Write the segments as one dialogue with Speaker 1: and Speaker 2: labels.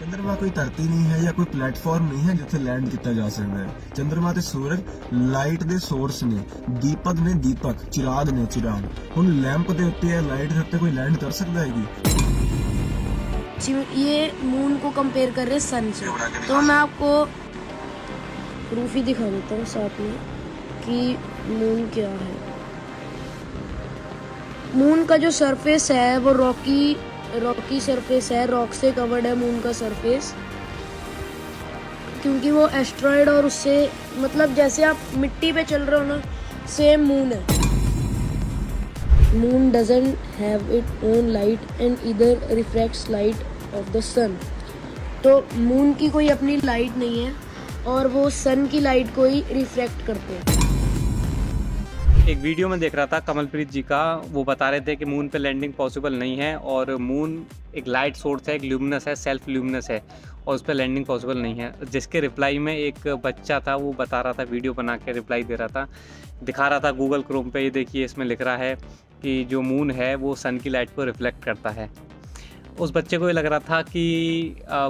Speaker 1: ਚੰਦਰਮਾ ਕੋਈ ਧਰਤੀ ਨਹੀਂ ਹੈ ਜਾਂ ਕੋਈ ਪਲੇਟਫਾਰਮ ਨਹੀਂ ਹੈ ਜਿੱਥੇ ਲੈਂਡ ਕੀਤਾ ਜਾ ਸਕਦਾ ਹੈ। ਚੰਦਰਮਾ ਤੇ ਸੂਰਜ ਲਾਈਟ ਦੇ ਸੋਰਸ ਨੇ, ਦੀਪਕ ਚਿਰਾਗ ਨੇ ਚਿਰਾਗ। ਹੁਣ ਲੈਂਪ ਦੇ ਉੱਤੇ ਜਾਂ ਲਾਈਟ ਦੇ ਉੱਤੇ ਕੋਈ ਲੈਂਡ ਕਰ ਸਕਦਾ है कि
Speaker 2: ये मून को कंपेयर कर रहे सन से, तो मैं आपको प्रूफ ही दिखा देता हूँ साथ में कि मून क्या है। मून का जो सरफेस है वो रॉकी सरफेस है, रॉक से कवर्ड है मून का सरफेस, क्योंकि वो एस्ट्रॉयड और उससे मतलब जैसे आप मिट्टी पे चल रहे हो ना, सेम मून है। Moon doesn't have its own light and either refracts light of the sun। तो मून की कोई अपनी लाइट नहीं है और वो सन की लाइट को ही रिफ्लेक्ट करते हैं।
Speaker 3: एक वीडियो में देख रहा था कमलप्रीत जी का, वो बता रहे थे कि मून पे लैंडिंग पॉसिबल नहीं है और मून एक लाइट सोर्स है, एक ल्यूमिनस है, सेल्फ ल्यूमिनस है और उस पर लैंडिंग पॉसिबल नहीं है। जिसके रिप्लाई में एक बच्चा था वो बता रहा था, वीडियो बना के रिप्लाई दे रहा था, दिखा रहा था गूगल क्रोम पे, ये देखिए इसमें लिख रहा है कि जो मून है वो सन की लाइट को रिफ्लेक्ट करता है। उस बच्चे को ये लग रहा था कि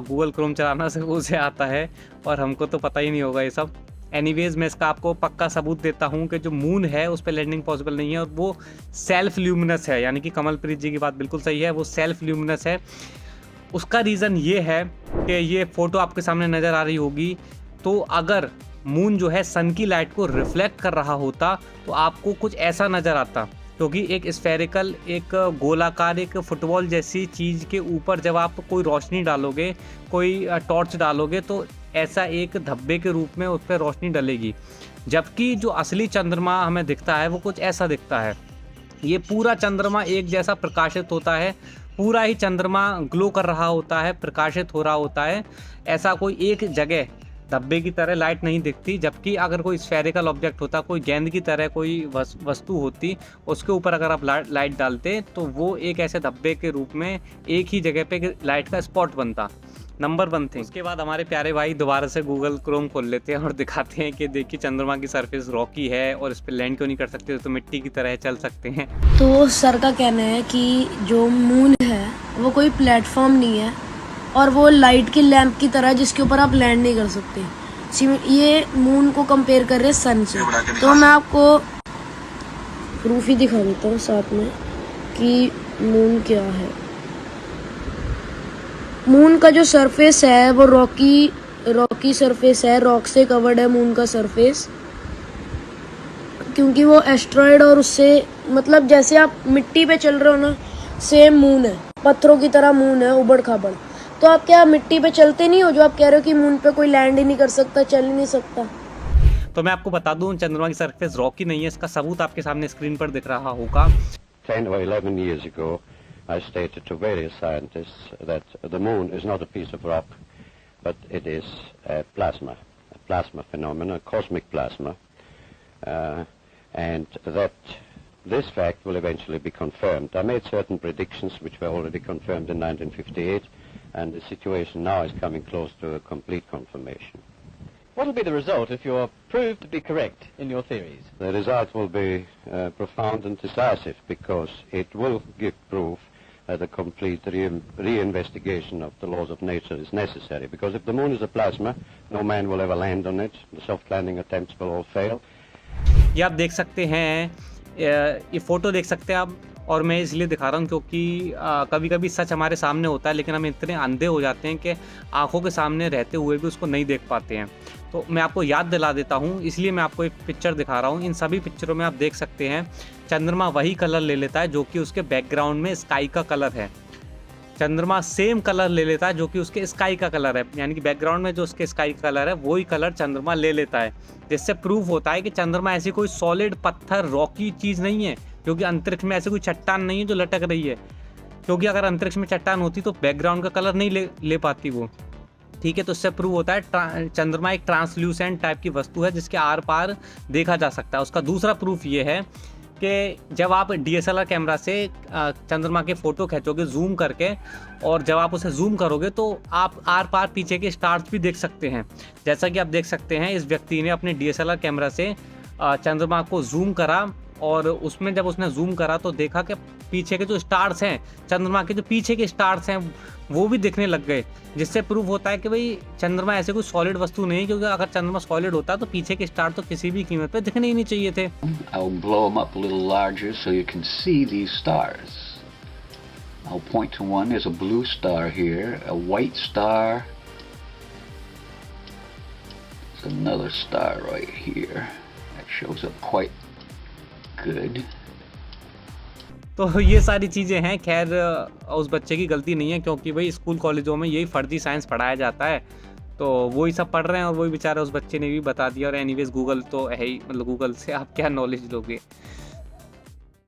Speaker 3: गूगल क्रोम चलाना से उसे आता है और हमको तो पता ही नहीं होगा ये सब। एनीवेज मैं इसका आपको पक्का सबूत देता हूँ कि जो मून है उस पर लैंडिंग पॉसिबल नहीं है और वो सेल्फ ल्यूमिनस है, यानी कि कमलप्रीत जी की बात बिल्कुल सही है, वो सेल्फ ल्यूमिनस है। उसका रीज़न ये है कि ये फ़ोटो आपके सामने नज़र आ रही होगी, तो अगर मून जो है सन की लाइट को रिफ्लेक्ट कर रहा होता तो आपको कुछ ऐसा नज़र आता, क्योंकि एक स्फेरिकल, एक गोलाकार, एक फुटबॉल जैसी चीज़ के ऊपर जब आप कोई रोशनी डालोगे, कोई टॉर्च डालोगे, तो ऐसा एक धब्बे के रूप में उस पर रोशनी डलेगी। जबकि जो असली चंद्रमा हमें दिखता है वो कुछ ऐसा दिखता है। ये पूरा चंद्रमा एक जैसा प्रकाशित होता है, पूरा ही चंद्रमा ग्लो कर रहा होता है, प्रकाशित हो रहा होता है। ऐसा कोई एक जगह धब्बे की तरह लाइट नहीं दिखती। जबकि अगर कोई स्फेरिकल ऑब्जेक्ट होता, कोई गेंद की तरह कोई वस्तु होती, उसके ऊपर अगर आप लाइट डालते तो वो एक ऐसे धब्बे के रूप में एक ही जगह पे लाइट का स्पॉट बनता। Number 1 thing. उसके बाद हमारे प्यारे भाई दोबारा से गूगल क्रोम खोल लेते हैं और दिखाते हैं कि देखिए चंद्रमा की सरफेस रॉकी है और इस पर लैंड क्यों नहीं कर सकते, तो मिट्टी की तरह चल सकते हैं।
Speaker 2: तो सर का कहना है कि जो मून है वो कोई प्लेटफॉर्म नहीं है और वो लाइट की लैंप की तरह जिसके ऊपर आप लैंड नहीं कर सकते। ये मून को कंपेयर कर रहे सन से, तो मैं आपको प्रूफ ही दिखा देता हूँ साथ में कि मून क्या है। मून का जो सरफेस है वो रॉकी सरफेस है, रॉक से कवर्ड है मून का सरफेस, क्योंकि वो एस्ट्रॉयड और उससे मतलब जैसे आप मिट्टी पे चल रहे हो ना, सेम मून है, पत्थरों की तरह मून है, उबड़ खाबड़। तो आप क्या मिट्टी पे चलते नहीं हो, जो आप कह रहे हो कि मून पे कोई लैंड ही नहीं कर सकता, चल ही नहीं सकता।
Speaker 3: तो मैं आपको बता दूं चंद्रमा की सरफेस रॉकी नहीं है, इसका सबूत आपके सामने स्क्रीन पर दिख रहा होगा।
Speaker 4: 10 or 11 years ago, I stated to various scientists that the moon is not a piece of rock, but it is a plasma phenomenon, a cosmic plasma, and that this fact will eventually be confirmed. I made certain predictions which were already confirmed in 1958, and the situation now is coming close to a complete confirmation.
Speaker 5: What will be the result if you're proved to be correct in your theories?
Speaker 4: The result will be profound and decisive, because it will give proof that a complete reinvestigation of the laws of nature is necessary. Because if the moon is a plasma, no man will ever land on it. The soft landing attempts will all fail.
Speaker 3: ये आप देख सकते हैं, ये photo देख सकते हैं आप, और मैं इसलिए दिखा रहा हूँ क्योंकि कभी कभी सच हमारे सामने होता है, लेकिन हम इतने अंधे हो जाते हैं कि आंखों के सामने रहते हुए भी उसको नहीं देख पाते हैं। तो मैं आपको याद दिला देता हूँ, इसलिए मैं आपको एक पिक्चर दिखा रहा हूँ। इन सभी पिक्चरों में आप देख सकते हैं चंद्रमा वही कलर ले लेता है जो कि उसके बैकग्राउंड में स्काई का कलर है। चंद्रमा सेम कलर ले लेता है जो कि उसके स्काई का कलर है, यानी कि बैकग्राउंड में जो उसके स्काई का कलर है वही कलर चंद्रमा ले लेता है। जिससे प्रूफ होता है कि चंद्रमा ऐसी कोई सॉलिड पत्थर रॉकी चीज़ नहीं है, क्योंकि अंतरिक्ष में ऐसी कोई चट्टान नहीं है जो लटक रही है। क्योंकि अगर अंतरिक्ष में चट्टान होती तो बैकग्राउंड का कलर नहीं ले पाती वो। ठीक है, तो इससे प्रूव होता है चंद्रमा एक ट्रांसल्यूसेंट टाइप की वस्तु है जिसके आर पार देखा जा सकता है। उसका दूसरा प्रूफ ये है कि जब आप DSLR कैमरा से चंद्रमा के फ़ोटो खींचोगे जूम करके, और जब आप उसे जूम करोगे तो आप आर पार पीछे के स्टार्स भी देख सकते हैं। जैसा कि आप देख सकते हैं, इस व्यक्ति ने अपने DSLR कैमरा से चंद्रमा को जूम करा, और उसमें जब उसने जूम करा तो देखा कि पीछे के जो स्टार्स हैं, चंद्रमा के जो पीछे के स्टार्स हैं, वो भी दिखने लग गए, जिससे प्रूव होता है कि भाई चंद्रमा ऐसे कोई सॉलिड वस्तु नहीं है, क्योंकि अगर चंद्रमा सॉलिड होता तो पीछे के स्टार तो किसी भी कीमत पे दिखने ही नहीं चाहिए थे।
Speaker 6: I'll blow them up a little larger so you can see these stars. I'll point to one. There's a blue star here, a white star. There's another star right here. That shows up quite good.
Speaker 3: तो ये सारी चीज़ें हैं। खैर उस बच्चे की गलती नहीं है, क्योंकि भाई स्कूल कॉलेजों में यही फर्जी साइंस पढ़ाया जाता है, तो वही सब पढ़ रहे हैं और वही बेचारा उस बच्चे ने भी बता दिया। और एनीवेज गूगल तो है ही, मतलब गूगल से आप क्या नॉलेज लोगे।